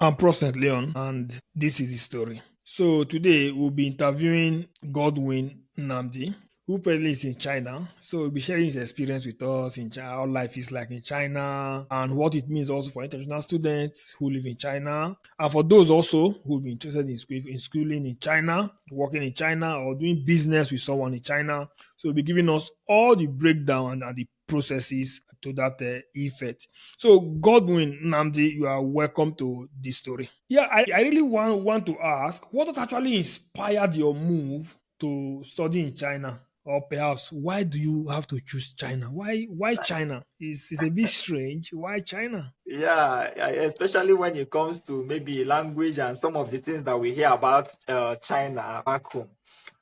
I'm Prof. St. Leon, and this is the story. So today we'll be interviewing Godwin Nnamdi, who presently is in China. So he'll be sharing his experience with us in China, how life is like in China, and what it means also for international students who live in China, and for those also who will be interested in schooling in China, working in China, or doing business with someone in China. So he'll be giving us all the breakdown and the processes to that effect. So, Godwin Nnamdi, you are welcome to this story. Yeah, I really want to ask what actually inspired your move to study in China? Or perhaps why do you have to choose China? Why China? It's a bit strange. Why China? Yeah, especially when it comes to maybe language and some of the things that we hear about China back home.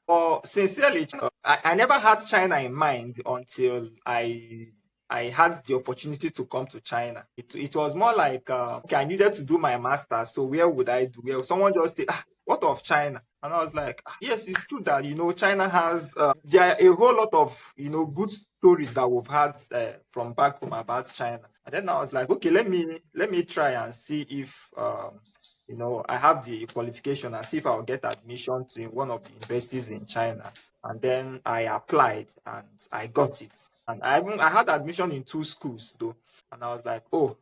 But sincerely, I never had China in mind until I had the opportunity to come to China. It was more like okay, I needed to do my master. So where would I do? Well, someone just said, "What of China?" And I was like, "Yes, it's true that China has there are a whole lot of good stories that we've had from back home about China." And then I was like, "Okay, let me try and see if." I have the qualification and see if I'll get admission to one of the universities in China. And then I applied and I got it. And I had admission in two schools though. And I was like, oh,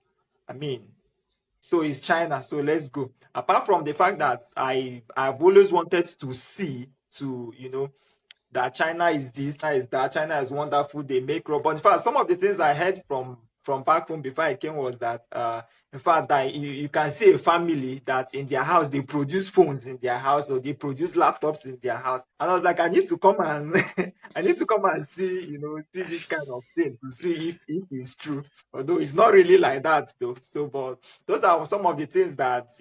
I mean, so it's China, so let's go. Apart from the fact that I've always wanted to see to that China is this, China is that, China is wonderful, they make robots. In fact, some of the things I heard from back home before I came was that in fact that you can see a family that in their house they produce phones in their house or they produce laptops in their house. And I was like, I need to come and I need to come and see, see this kind of thing to see if it's true. Although it's not really like that though. So but those are some of the things that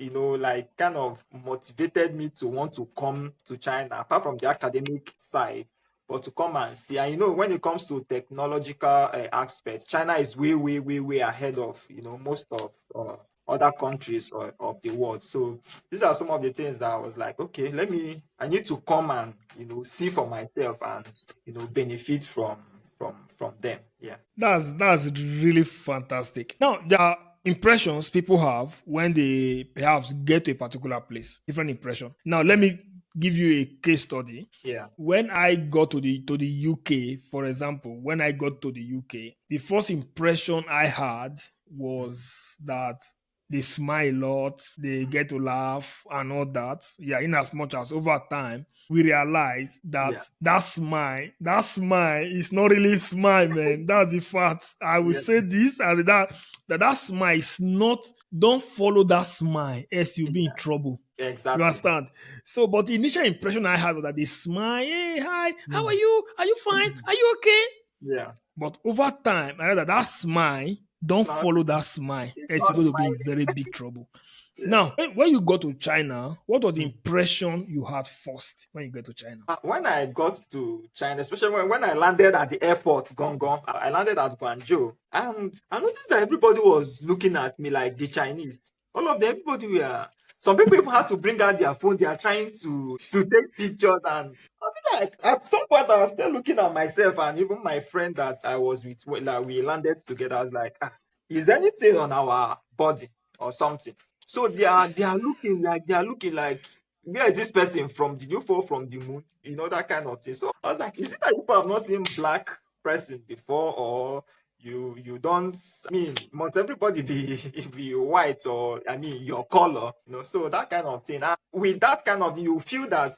like kind of motivated me to want to come to China apart from the academic side, but to come and see. And when it comes to technological aspect, China is way way way way ahead of most of other countries of the world. So these are some of the things that I was like, okay, I need to come and see for myself and benefit from them. Yeah. That's really fantastic. Now there are impressions people have when they perhaps get to a particular place. Different impression. Now let me give you a case study. Yeah. When I got to the UK, for example, when I got to the UK, the first impression I had Mm. was that they smile a lot, they get to laugh and all that. Yeah, in as much as over time we realize that Yeah. that smile is not really smile, man. That's the fact. I will Yeah. say this and that smile is not. Don't follow that smile, else you'll be in Yeah. trouble. You Exactly. understand? So, but the initial impression I had was that they smile, hey, hi, how are Mm. you? Are you fine? Are you okay? Yeah. But over time, I realized that smile, don't Not, follow that smile, it's else not you're going to be in smiling. very big trouble. Yeah. Now, when you go to China, what was the Mm. impression you had first when you get to China? When I got to China, especially when I landed at the airport, Gong Gong, I landed at Guangzhou, and I noticed that everybody was looking at me like the Chinese. All of them, everybody were. Some people even had to bring out their phone. They are trying to take pictures, and I mean, like at some point, I was still looking at myself and even my friend that I was with. Like we landed together. I was like, is anything on our body or something? So they are looking like where is this person from? Did you fall from the moon? That kind of thing. So I was like, is it that people have not seen black person before, or you don't? I mean, must everybody be be white, or I mean your color? So that kind of thing. And with that kind of, you feel that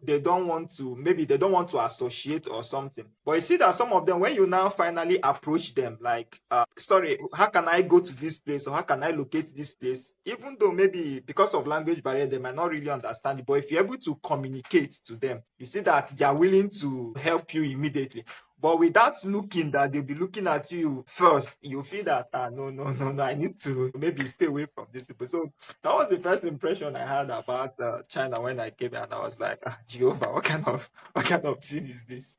they don't want to, maybe they don't want to associate or something. But you see that some of them, when you now finally approach them, like, sorry, how can I go to this place, or how can I locate this place? Even though maybe because of language barrier, they might not really understand it. But if you're able to communicate to them, you see that they are willing to help you immediately. But without looking, that they'll be looking at you first, you feel that no, no, no, no, I need to maybe stay away from these people. So that was the first impression I had about China when I came here, and I was like, Jehovah, what kind of thing is this?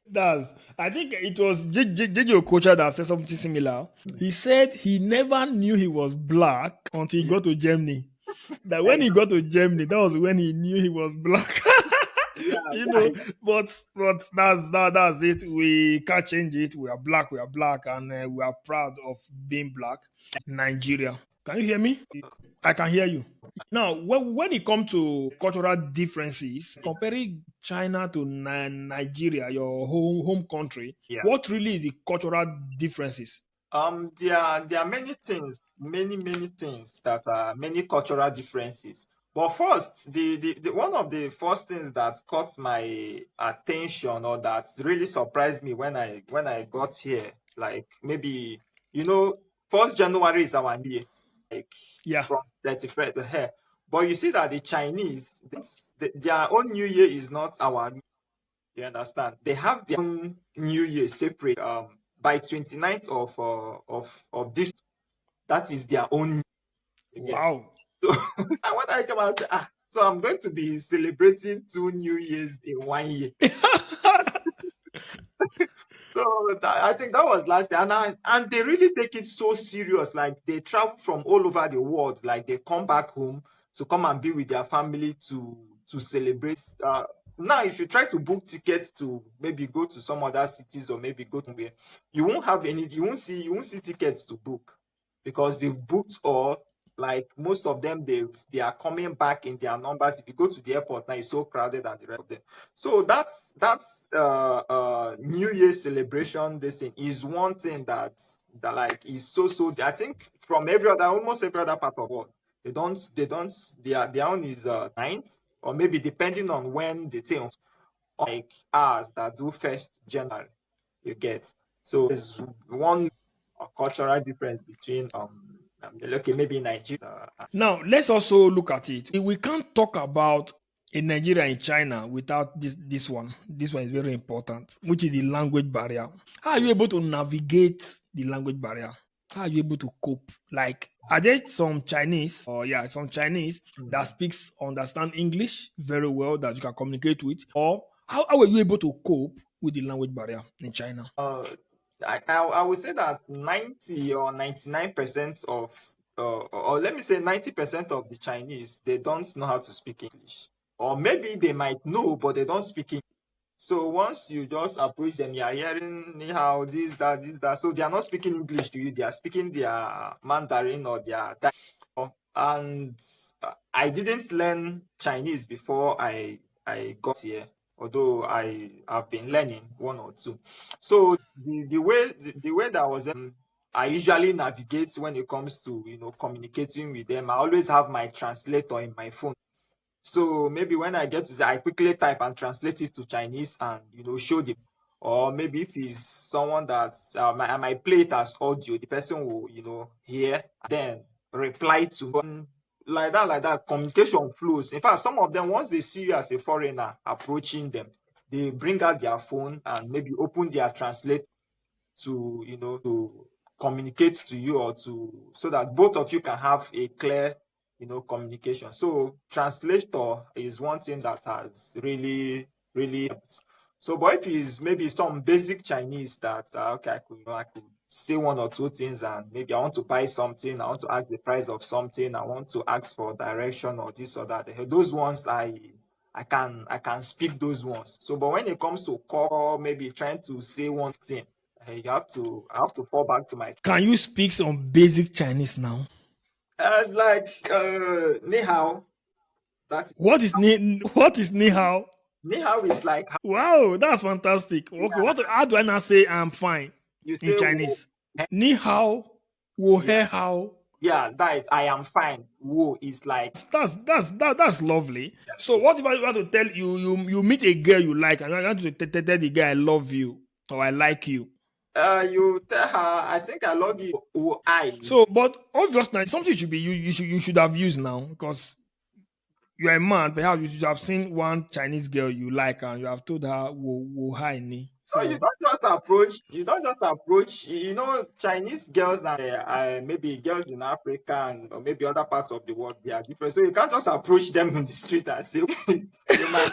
I think it was JJ Okocha that said something similar. Mm. He said he never knew he was black until he Yeah, got to Germany. That when he exactly. got to Germany, that was when he knew he was black. Yeah, you yeah, know, but that's it. We can't change it. We are black, and we are proud of being black. Nigeria. Can you hear me? I can hear you. Now, when it comes to cultural differences, comparing China to Nigeria, your home country, Yeah. what really is the cultural differences? There are many things, many things that are many cultural differences. But first, the one of the first things that caught my attention or that really surprised me when I got here, like maybe you know, 1st January is our new year, like Yeah. from 31st. But you see that the Chinese, their own New Year is not our. You understand? They have their own New Year separate. By 29th of this, that is their own. Again. Wow. So and when I come out, say, so I'm going to be celebrating 2 New Years in 1 year. So I think that was last year, and they really take it so serious. Like they travel from all over the world. Like they come back home to come and be with their family to celebrate. Now, if you try to book tickets to maybe go to some other cities or maybe go to where you won't have any, you won't see tickets to book because they booked all. Like most of them, they are coming back in their numbers. If you go to the airport now, it's so crowded and the rest of them. So that's New Year's celebration. This thing is one thing that like is so. I think from every other almost every other part of the world, they don't their own is ninth or maybe depending on when the thing like ours that do 1st January. You get so there's one cultural difference between okay maybe Nigeria. Now, let's also look at it. We can't talk about in Nigeria and China without this one. This one is very important, which is the language barrier. How are you able to navigate the language barrier? How are you able to cope? Like, are there some Chinese, or yeah, some Chinese that Mm. speaks understand English very well that you can communicate with, or how were you able to cope with the language barrier in China? Uh, I would say that 90 or 99% of, or let me say 90% of the Chinese, they don't know how to speak English. Or maybe they might know, but they don't speak English. So once you just approach them, you are hearing ni hao, this, that, this, that. So they are not speaking English to you, they are speaking their Mandarin or their and I didn't learn Chinese before I got here, although I have been learning one or two. So the way that was I usually navigate when it comes to communicating with them. I always have my translator in my phone. So maybe when I get to I quickly type and translate it to Chinese and show them. Or maybe if it's someone that I might play it as audio, the person will hear then reply to like that. Communication flows. In fact, some of them once they see you as a foreigner approaching them, they bring out their phone and maybe open their translator to to communicate to you or to so that both of you can have a clear communication. So translator is one thing that has really helped. So but if it's maybe some basic Chinese that okay, I could say one or two things and maybe I want to buy something, I want to ask the price of something, I want to ask for direction or this or that, those ones I can speak those ones. So but when it comes to call, maybe trying to say one thing, I have to fall back to my Can you speak some basic Chinese now? like ni hao. That What is ni hao? ni hao is like how Wow, that's fantastic. Okay, how do I now say I'm fine you in say wo, Chinese? Ni hao, wo yeah, he hao. yeah, that is I am fine. Wo is like That's lovely. So what if I want to tell you you meet a girl you like and I want to tell the guy I love you or I like you. you tell her I think I love you. Wo I So, but obviously something should be you should have used now because you're a man. Perhaps you should have seen one Chinese girl you like and you have told her wo hi ni. no, you So don't just approach. You don't just approach. Chinese girls and maybe girls in Africa and or maybe other parts of the world they are different. So you can't just approach them in the street and say you might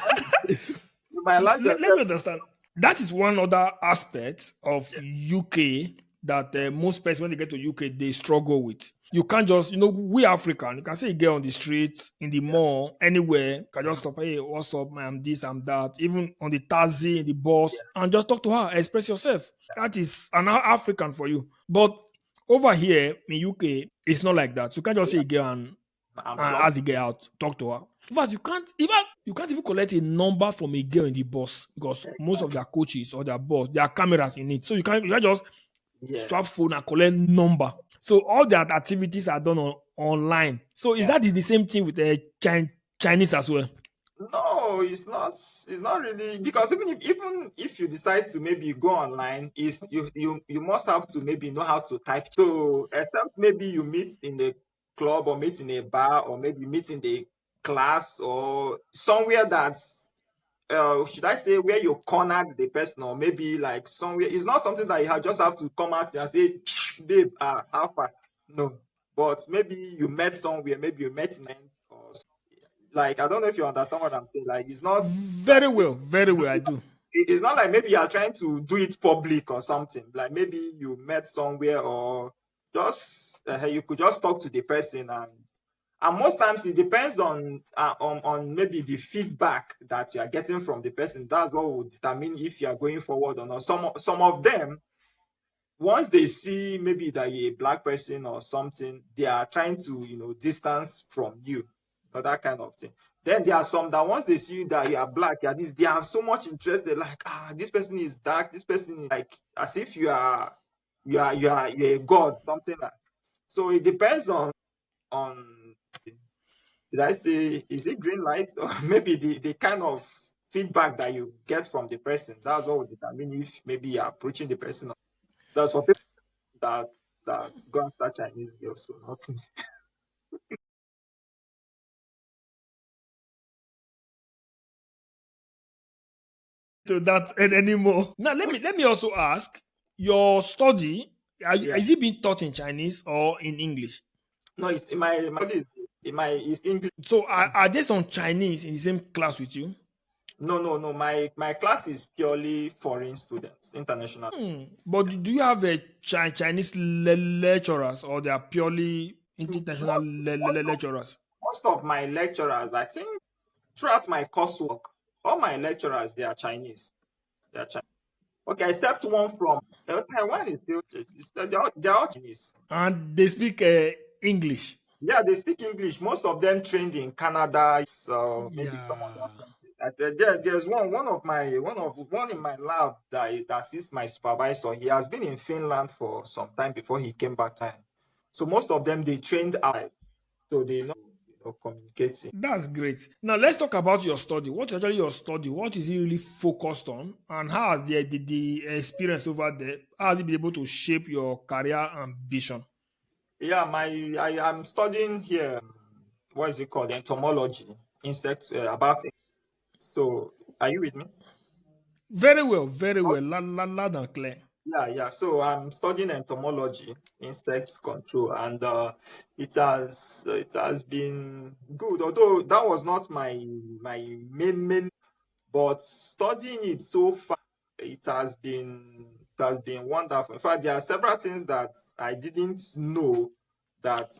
you might land let yourself. me understand. That is one other aspect of UK that most persons when they get to UK they struggle with. You can't just we African. You can see a girl on the street, in the mall, anywhere. Can just stop. Hey, what's up? I'm this. I'm that. Even on the taxi, in the bus, and just talk to her. Express yourself. That is an African for you. But Over here in UK, it's not like that. You can't just say a girl and I'm blocked. ask the girl out, talk to her. In fact, you can't even collect a number from a girl in the bus because most of their coaches or their boss, there are cameras in it. So you can't just Yes. swap phone and collect number. So all their activities are done online. So is Yeah. that is the same thing with the Chinese as well? No, it's not. It's not really because even if you decide to maybe go online, is you must have to maybe know how to type. So except maybe you meet in a club or meet in a bar or maybe meet in the class or somewhere that's should I say where you cornered the person or maybe like somewhere. It's not something that just have to come out and say, babe, how far? No, but maybe you met somewhere, maybe you met in or like I don't know if you understand what I'm saying. Like it's not Very well, very well, I do. it's not like maybe you are trying to do it public or something. Like maybe you met somewhere or just you could just talk to the person and most times it depends on maybe the feedback that you are getting from the person. That's what will determine if you are going forward or not. Some of them once they see maybe that you're a black person or something, they are trying to, distance from you or that kind of thing. Then there are some that once they see you that you are black, at least they have so much interest. They're like, this person is dark. This person is like as if you're a god, something like. So it depends on did I say is it green light or maybe the kind of feedback that you get from the person. That's what will determine if maybe you're approaching the person. That's for people that go after Chinese girls, so not me. So that and anymore. Now let me also ask your study. Yeah. Is it being taught in Chinese or in English? No, it's in my in my it's English. So are there some Chinese in the same class with you? No. My class is purely foreign students, international. But do you have a Chinese lecturers or they are purely international Most of, lecturers? most of my lecturers, I think, throughout my coursework, all my lecturers they are Chinese. They are Chinese. Okay, except one from Taiwan is still they're all Chinese. And they speak English. Yeah, they speak English. Most of them trained in Canada. Maybe some other Yeah. country. There's one in my lab that assists my supervisor. He has been in Finland for some time before he came back time. So most of them they trained out, so they know, communicating. That's great. Now let's talk about your study. What actually your study? What is it really focused on? And how has the experience over there, how has it been able to shape your career ambition? Yeah, I'm studying here. What is it called? Entomology, insects about. So are you with me? Very well, loud and clear. Yeah. So I'm studying entomology, insect control, and it has been good. Although that was not my main, but studying it so far, it has been wonderful. In fact, there are several things that I didn't know that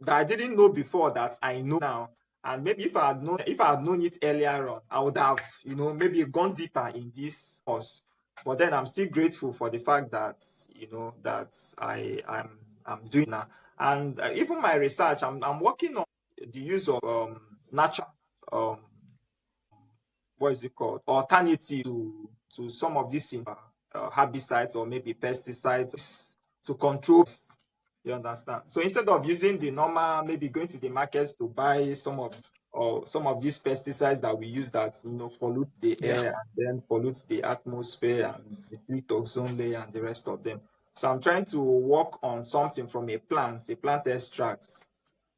I didn't know before that I know now. And maybe if I had known it earlier on, I would have, maybe gone deeper in this course. But then I'm still grateful for the fact that, that I'm doing now. And even my research, I'm working on the use of natural um what is it called alternative to some of these herbicides or maybe pesticides to control pests. You understand? So instead of using the normal, maybe going to the markets to buy some of these pesticides that we use that pollute the Yeah. air and then pollute the atmosphere and deplete ozone layer and the rest of them. So I'm trying to work on something from a plant extract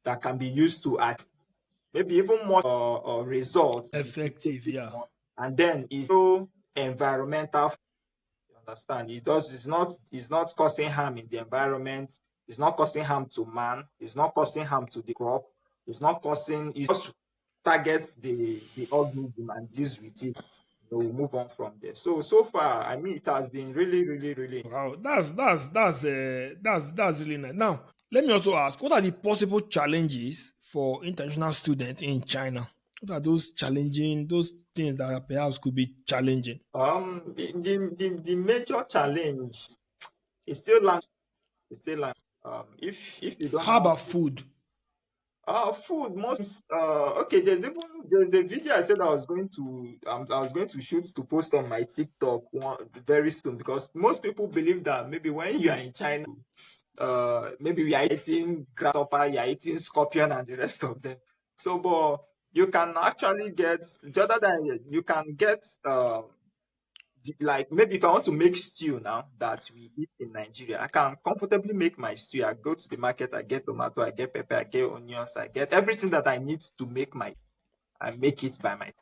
that can be used to maybe even more results it will take Effective, it yeah. more. And then it's so environmental. You understand? It's not causing harm in the environment. It's not causing harm to man. It's not causing harm to the crop. It just targets the organism and deals with it. We move on from there. So far, I mean, it has been really, really, really. Wow, that's really nice. Now, let me also ask, what are the possible challenges for international students in China? What are those things that perhaps could be challenging? The major challenge It's still language. It's still language. If you don't How have about food? food, most okay. There's a video I said I was going to shoot to post on my TikTok very soon, because most people believe that maybe when you are in China, maybe we are eating grasshopper, you are eating scorpion, and the rest of them. So, but you can actually get, the other than you can get like, maybe if I want to make stew now that we eat in Nigeria, I can comfortably make my stew. I go to the market, I get tomato, I get pepper, I get onions, I get everything that I need to make my and make it by myself.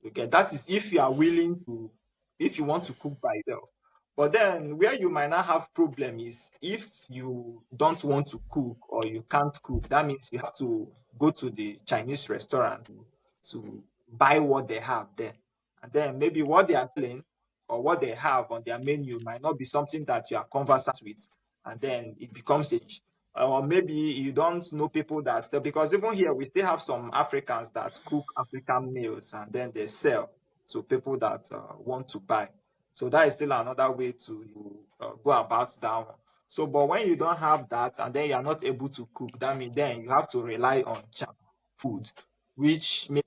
You get that is if you are willing to, if you want to cook by yourself. But then where you might not have problem is if you don't want to cook or you can't cook. That means you have to go to the Chinese restaurant to buy what they have there. And then maybe what they are selling or what they have on their menu might not be something that you are conversant with. And then it becomes a, or maybe you don't know people that sell, because even here we still have some Africans that cook African meals and then they sell to people that want to buy. So that is still another way to go about that one. So, but when you don't have that and then you are not able to cook, that means then you have to rely on food, which may,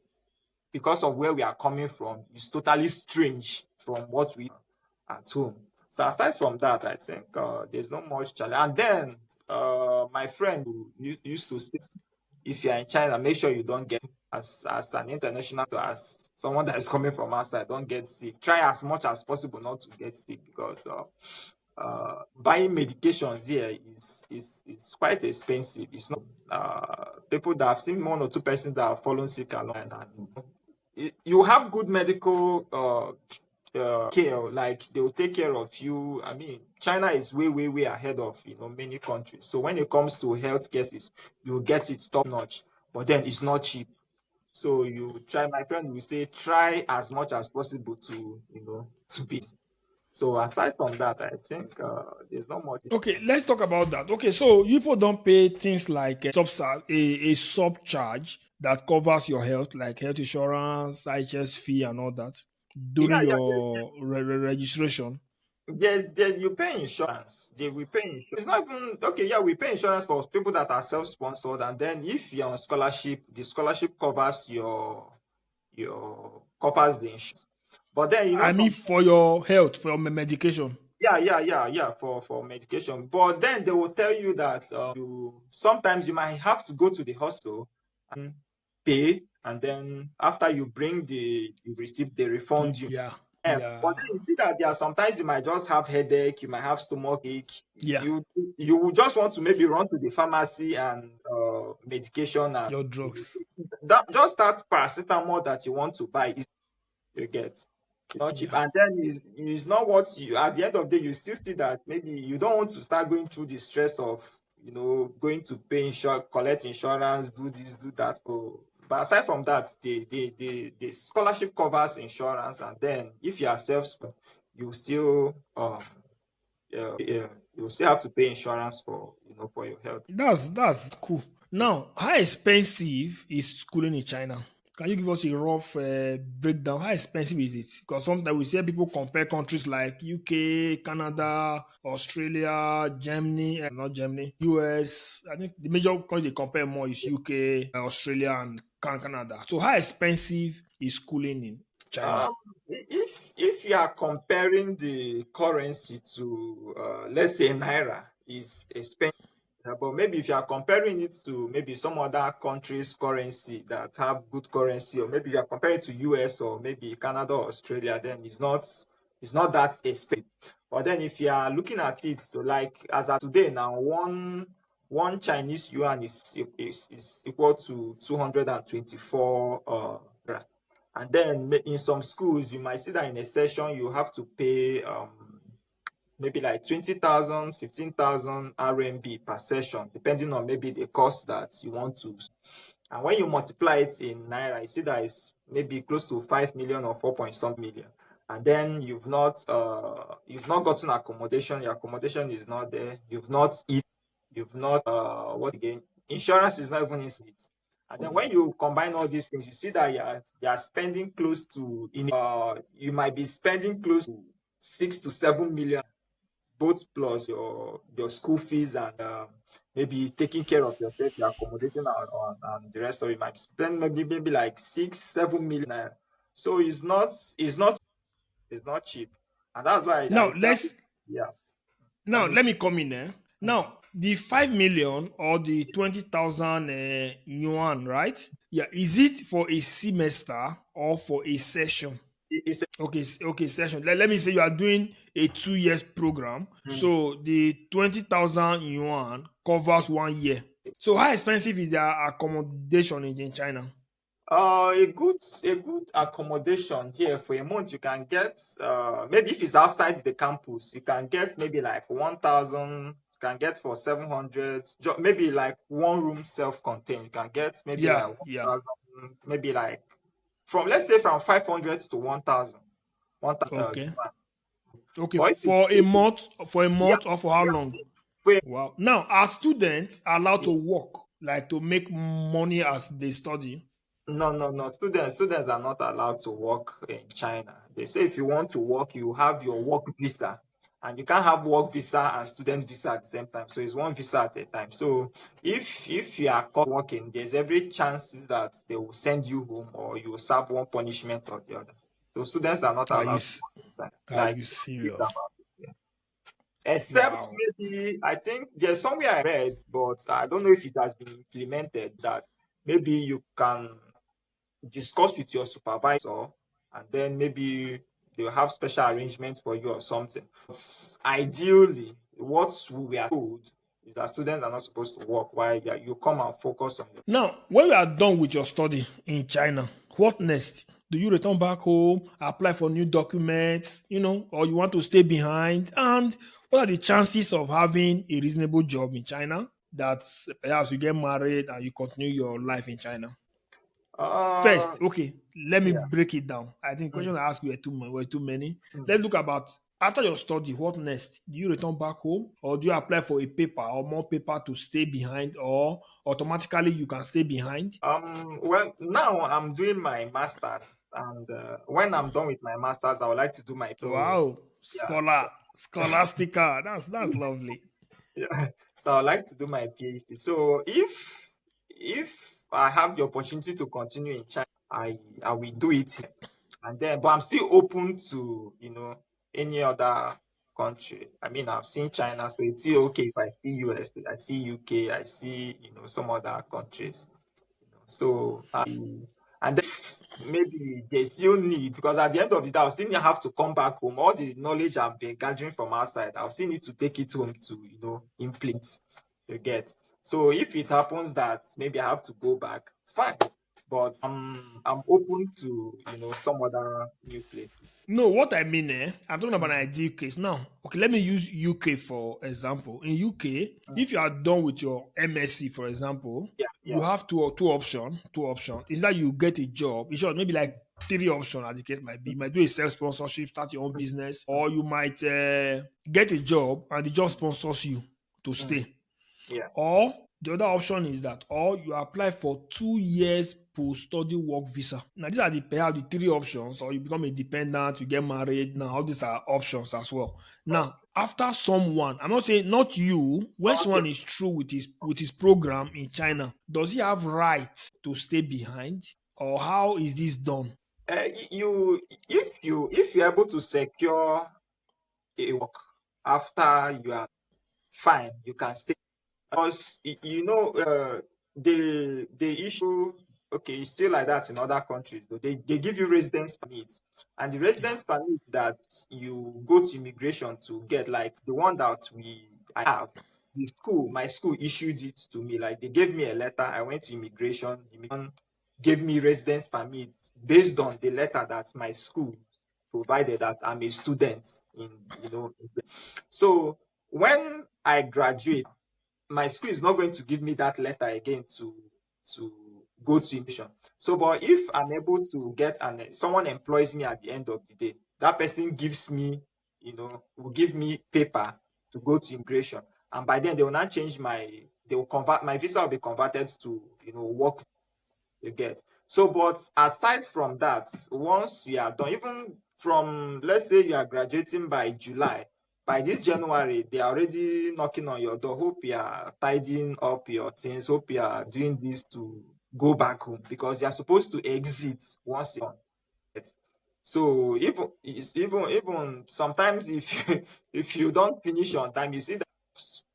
because of where we are coming from, is totally strange from what we at home. So aside from that, I think there's not much challenge. And then my friend who used to say, if you're in China, make sure you don't get, as an international, as someone that is coming from outside, don't get sick. Try as much as possible not to get sick, because buying medications here is quite expensive. It's not people that have seen one or two persons that have fallen sick along, and you have good medical care, like they will take care of you. I mean, China is way, way, way ahead of many countries. So when it comes to health cases, you get it top notch, but then it's not cheap. So you try. My friend will say, try as much as possible to to beat. So aside from that, I think there's not much. Okay, let's talk about that. Okay, so you people don't pay things like a sub charge that covers your health, like health insurance, IHS fee, and all that Yeah, during yeah. your registration. There you pay insurance. We pay insurance. It's not even okay. Yeah, we pay insurance for people that are self-sponsored, and then if you're on scholarship, the scholarship covers your covers the insurance. But then I mean, some, for your health, for your medication. yeah, for medication. But then they will tell you that you sometimes you might have to go to the hospital and pay, and then after you bring the receipt, they refund you. Yeah, But yeah, then you see that there are sometimes you might just have headache, you might have stomach ache. yeah. You will just want to maybe run to the pharmacy and medication, and Your drugs. that just that paracetamol that you want to buy is, you get, not cheap. Yeah. And then it's not what you, at the end of the day, you still see that maybe you don't want to start going through the stress of going to pay insurance, collect insurance, do this, do that. But aside from that, the scholarship covers insurance, and then if you are self, you still you still have to pay insurance for for your health. That's cool. Now, how expensive is schooling in China? Can you give us a rough breakdown? How expensive is it? Because sometimes we see people compare countries like UK, Canada, Australia, Germany, not Germany, US. I think the major country they compare more is UK, Australia, and Canada. So, how expensive is schooling in China? If you are comparing the currency to let's say naira, is expensive. But maybe if you are comparing it to maybe some other countries' currency that have good currency, or maybe you are comparing it to US or maybe Canada or Australia, then it's not that expensive. But then if you are looking at it, so like as of today now, one Chinese yuan is equal to 224 and then in some schools you might see that in a session you have to pay maybe like 20,000, 15,000 RMB per session, depending on maybe the course that you want to. And when you multiply it in naira, you see that it's maybe close to 5 million or 4 point some million. And then you've not gotten accommodation. Your accommodation is not there. You've not eaten. You've not what again? Insurance is not even in it. And then when you combine all these things, you see that you're spending you might be spending close to 6 to 7 million both plus your school fees and maybe taking care of yourself, your accommodation and the rest of it. You might spend maybe like 6 7 million naira. So it's not cheap, and that's why I Now tell let's yeah. Let now me let share. me come in there. Mhm. Now the 5 million or the 20,000 yuan, right? Yeah, is it for a semester or for a session? It's Okay, okay, session. Let me say you are doing a 2 years program, a, so the 20,000 yuan covers 1 year. So how expensive is their accommodation in China? a good accommodation here for a month. You can get maybe if it's outside the campus, you can get maybe like 1,000. You can get for 700. Maybe like one room self-contained. You can get maybe Yeah, like yeah. 1,000. Maybe like from let's say from 500 to 1,000. 1,000 Okay. yuan. Okay, But for a yeah, month or for how long? yeah. For Wow. Now, are students allowed to yeah. work, like to make money as they study? No, no, no. Students are not allowed to work in China. They say if you want to work, you have your work visa, and you can't have work visa and student visa at the same time. So it's one visa at a time. So if you are caught working, there's every chance that they will send you home or you will serve one punishment or the other. So students are not Are you allowed to s- work in China. are Like you it's serious? about it, yeah. Except Wow. maybe I think there's somewhere I read, but I don't know if it has been implemented that maybe you can discuss with your supervisor and then maybe they'll have special arrangements for you or something. But ideally, what we are told is that students are not supposed to work while you come and focus on your. Now, when you are done with your study in China, what next? Do you return back home, apply for new documents, or you want to stay behind? And what are the chances of having a reasonable job in China that perhaps you get married and you continue your life in China? Uh, First, okay, let me yeah. break it down. I think Mm, questions I asked were too many. mm. Let's look about after your study, what next? Do you return back home or do you apply for a paper or more paper to stay behind, or automatically you can stay behind? Well, now I'm doing my masters, and when I'm done with my masters, I would like to do my. So, Wow, yeah. scholastica. That's lovely. Yeah. So I like to do my PhD. So if I have the opportunity to continue in China, I will do it. And then, but I'm still open to any other country. I mean, I've seen China, so it's still okay if I see US, I see UK, I see some other countries. So and then maybe they still need, because at the end of the day, I'll still have to come back home. All the knowledge I've been gathering from outside, I'll still need to take it home to implement. You get. So if it happens that maybe I have to go back, fine. But I'm open to some other new place. No, what I mean, I'm talking about an Mm, ideal case. Now, okay, let me use UK for example. In UK, mm. if you are done with your MSc, for example, Yeah, you yeah. have two option. Two option is that you get a job. In short, maybe like three options as the case might be. You might do a self sponsorship, start your own Mm, business, mm, or you might get a job and the job sponsors you to mm. stay. Yeah. Or the other option is that, or you apply for 2 years post-study work visa. Now, these are perhaps the three options, or you become a dependent, you get married. Now, all these are options as well. Now, after someone, I'm not saying not you, when Okay. someone is through with his program in China, does he have rights to stay behind? Or how is this done? You if you're able to secure a work after you are fine, you can stay. Because they issue, okay, it's still like that in other countries, but they give you residence permit, and the Yeah. residence permit that you go to immigration to get, like the one that I have, my school issued it to me. Like they gave me a letter, I went to immigration gave me residence permit based on the letter that my school provided that I'm a student so when I graduate, my school is not going to give me that letter again to go to immigration. So, but if I'm able to get someone employs me at the end of the day, that person gives me, will give me paper to go to immigration, and by then they will not change they will convert my visa will be converted to work. You get. So, but aside from that, once you are done, even from let's say you are graduating by July, by this January, they are already knocking on your door. Hope you are tidying up your things. Hope you are doing this to go back home because you are supposed to exit once you're on. So even sometimes if you, if you don't finish on time, you see that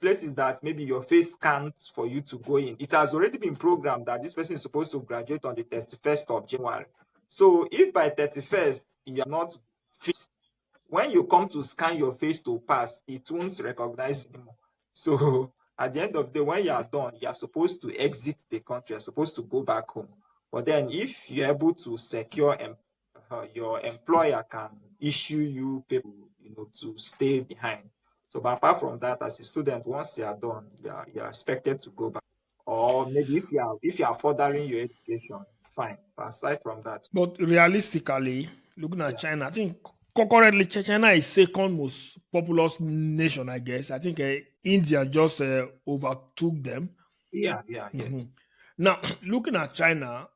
places that maybe your face scans for you to go in. It has already been programmed that this person is supposed to graduate on the 31st of January. So if by 31st you are not fit, when you come to scan your face to pass, it won't recognize you anymore. So at the end of the day, when you are done, you are supposed to exit the country, you're supposed to go back home. But then if you're able to secure your employer can issue you people, to stay behind. So but apart from that, as a student, once you are done, you are expected to go back. Or maybe if you are furthering your education, fine. But aside from that, But realistically, looking at yeah, China, I think currently China is second most populous nation. I guess I think India just overtook them. yeah, yeah, yes. Mhm. Now, looking at China,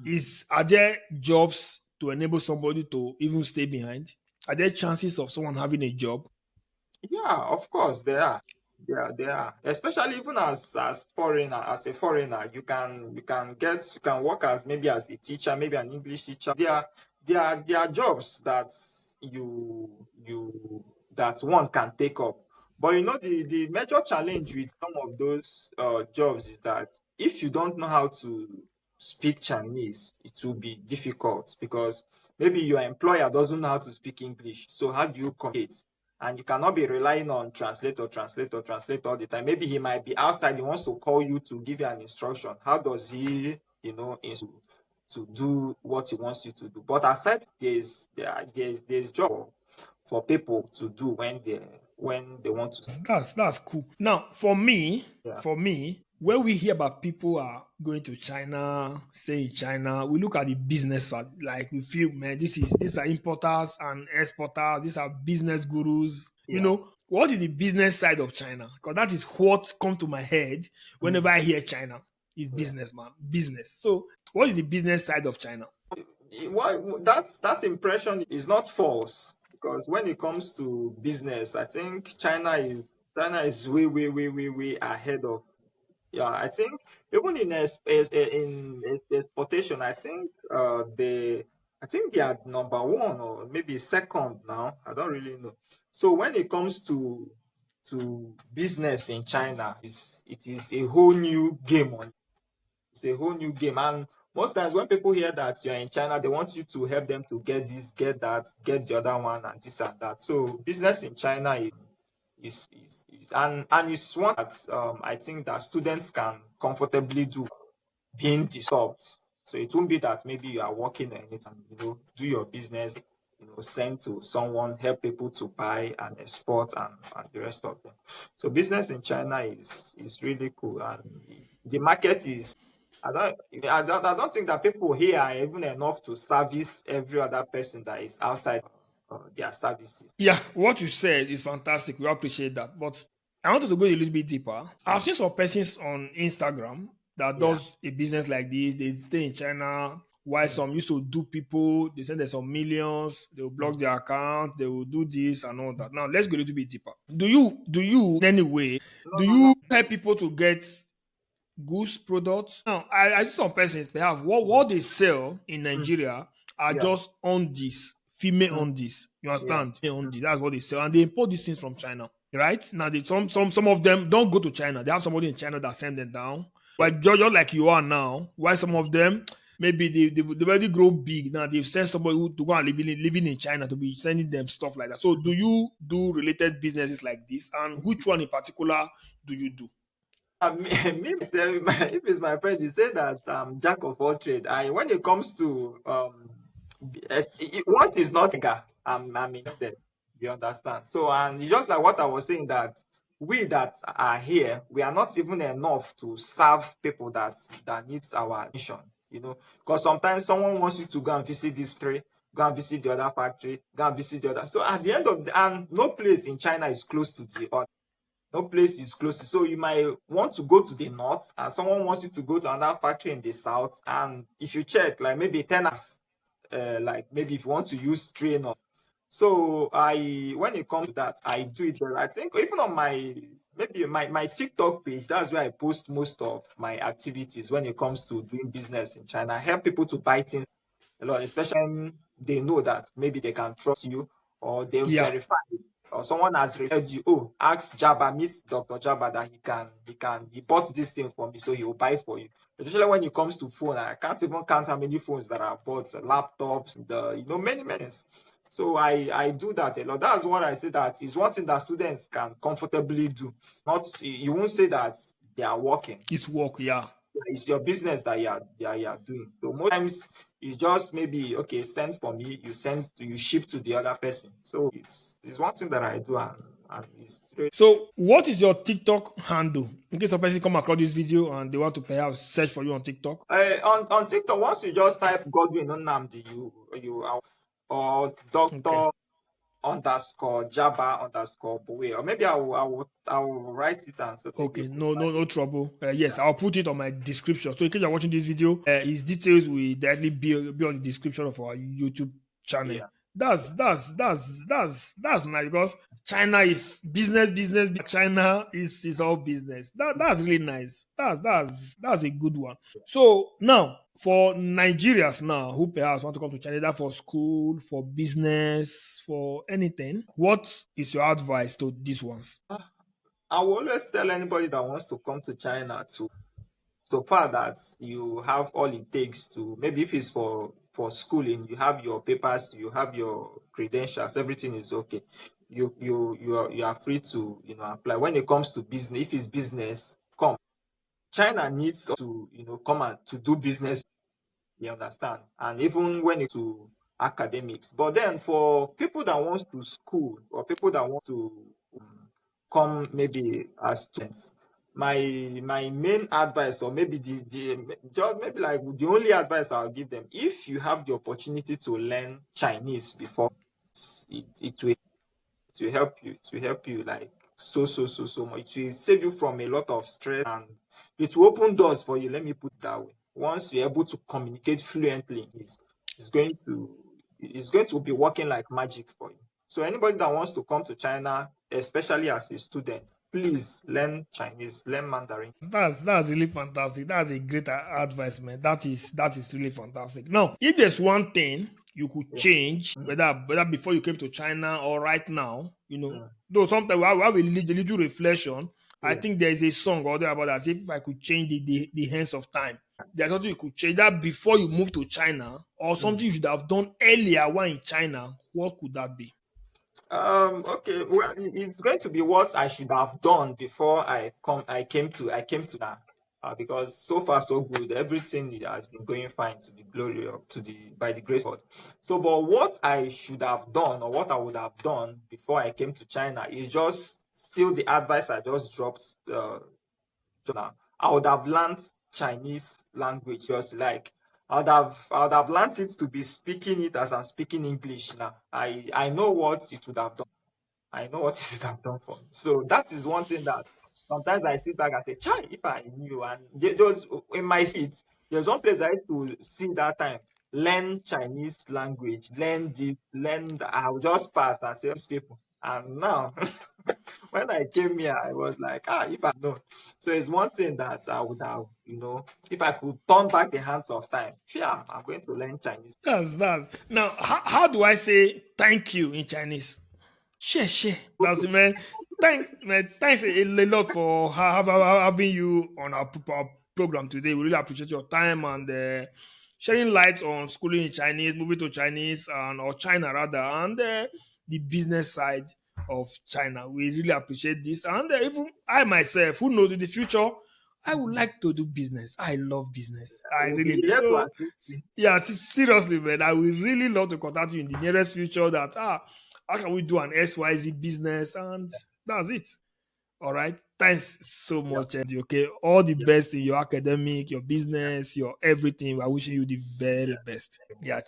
Mm. is are there jobs to enable somebody to even stay behind? Are there chances of someone having a job? Yeah, of course they are. They are. Especially even as a foreigner, you can work as maybe as a teacher, maybe an English teacher. There are jobs that you that one can take up. But the major challenge with some of those jobs is that if you don't know how to speak Chinese, it will be difficult because maybe your employer doesn't know how to speak English. So how do you communicate? And you cannot be relying on translate all the time. Maybe he might be outside, he wants to call you to give you an instruction. How does he, to do what he wants you to do? But aside, there's job for people to do when they want to. That's cool. Now, for me, Yeah, when we hear about people are going to China, stay in China, we look at the business part. Like we feel, man, these are importers and exporters. These are business gurus. yeah. What is the business side of China? Because that is what comes to my head whenever Mm, I hear China. Is yeah. business, man, business. So, what is the business side of China? That impression is not false because when it comes to business, I think China is way, way, way, way, way ahead of. Yeah, I think even in exportation, I think they are number one or maybe second now. I don't really know. So when it comes to business in China, it is a whole new game. It's a whole new game, and most times when people hear that you're in China, they want you to help them to get this, get that, get the other one, and this and that. So business in China and it's one that I think that students can comfortably do being disturbed. So it won't be that maybe you are working or anything, do your business, send to someone, help people to buy and export and the rest of them. So business in China is really cool, and the market is. I don't think that people here are even enough to service every other person that is outside their services. Yeah, what you said is fantastic. We appreciate that. But I wanted to go a little bit deeper. I've Mm. seen some persons on Instagram that Yeah. does a business like this. They stay in China. While Mm. some used to do people, they send them some millions, they will block Mm. their account, they will do this and all that. Now let's go a little bit deeper. Do you in any way No, do no, no. you help people to get goods products? Now, I see some persons perhaps what they sell in Mm. Nigeria are Yeah. just on this female Mm. on this. You Yeah. understand? Female on Mm. this. That's what they sell, and they import these things from China. Right now, some of them don't go to China. They have somebody in China that send them down. Yeah. But just like you are now, why some of them maybe they've already grown big now. They've sent somebody who to go and living in China to be sending them stuff like that. So, do you do related businesses like this, and which one in particular do you do? Me myself, if it's my friend, he said that jack of all trade. And when it comes to what is not legal, I'm interested. You understand? So and it's just like what I was saying that we that are here, we are not even enough to serve people that needs our attention. Because sometimes someone wants you to go and visit this factory, go and visit the other factory, go and visit the other. So at the end of and no place in China is close to the other. No place is close to. So you might want to go to the north, and someone wants you to go to another factory in the south. And if you check, like maybe 10 hours, like maybe if you want to use train So I, when it comes to that, I do it well. I think even on my, maybe my TikTok page, that's where I post most of my activities when it comes to doing business in China. I help people to buy things a lot, especially when they know that maybe they can trust you, or they Yeah, verify it, or someone has referred you. Oh, ask Jabba, meet Dr. Jabba that he bought this thing for me, so he will buy for you. Especially when it comes to phone, I can't even count how many phones that I bought, laptops, many many. So I do that a lot. That's what I say, that is one thing that students can comfortably do. Not, you won't say that they are working. it's work. Yeah. It's your business that you are doing. So most times it's just maybe, okay, send for me, you ship to the other person. So it's one thing that I do, and it's really, So, what is your TikTok handle? In case a person come across this video and they want to perhaps search for you on TikTok. on TikTok. Once you just type Godwin Nnamdi, or Okay. Doctor underscore Jabba underscore Bowe, or maybe I will write it and so maybe you Okay, could no, no, find no trouble. Yes, that. I'll put it on my description. So in case you're watching this video, his details will directly be on the description of our YouTube channel. Yeah. That's nice because China is business, business. China is all business. That's really nice. That's a good one. So now for Nigerians now who perhaps want to come to China either for school, for business, for anything, what is your advice to these ones? I will always tell anybody that wants to come to China to, so far that you have all it takes to, maybe if it's for schooling, you have your papers, you have your credentials, everything is okay. You are free to, apply. When it comes to business, if it's business, come. China needs to, come and to do business. You understand? And even when it to academics. But then for people that want to school, or people that want to come maybe as students, my main advice, or maybe the just maybe like the only advice I'll give them, if you have the opportunity to learn Chinese before, it will help you. It will help you like so much. It will save you from a lot of stress, and it will open doors for you. Let me put it that way. Once you're able to communicate fluently, it's going to it's going to be working like magic for you. So anybody that wants to come to China, especially as a student, please learn Chinese, learn Mandarin. That's really fantastic. That's a great advice, man. That is really fantastic. Now, if there's one thing you could Yeah. change, Mm, whether before you came to China or right now, mm, though sometimes we have a little reflection. I yeah. think there is a song or there about that. If I could change the hands of time, there's something you could change that before you move to China, or Mm. something you should have done earlier while in China. What could that be? Okay. Well, it's going to be what I should have done before I came to now. Because so far so good, everything has been going fine, to the glory of to the by the grace of God. So, but what I should have done, or what I would have done before I came to China, is just still the advice I just dropped. Now, I would have learned Chinese language, just like I would have learned it to be speaking it as I'm speaking English now. I know what it would have done. I know what it would have done for me. So that is one thing that sometimes I sit back and say, Chai, if I knew. And just in my seat, there's one place I used to see that time. Learn Chinese language, learn this, learn that. I will just pass and say, these people. And now, when I came here, I was like, if I know. So it's one thing that I would have, if I could turn back the hands of time, yeah, I'm going to learn Chinese. That's now. How do I say thank you in Chinese? Share. That's it, man. Thanks, man. Thanks a lot for having you on our program today. We really appreciate your time and shedding light on schooling in Chinese, moving to Chinese and or China rather, and the business side of China. We really appreciate this, and even I myself, who knows in the future, I would like to do business. I love business. I We'll be really do. here to So assist you. yeah, seriously, man. I will really love to contact you in the nearest future. That how can we do an XYZ business? And that's it. All right. Thanks so Yeah, much, Andy. Okay. All the yeah, best in your academic, your business, your everything. I wishing you the very best. yeah. Yeah.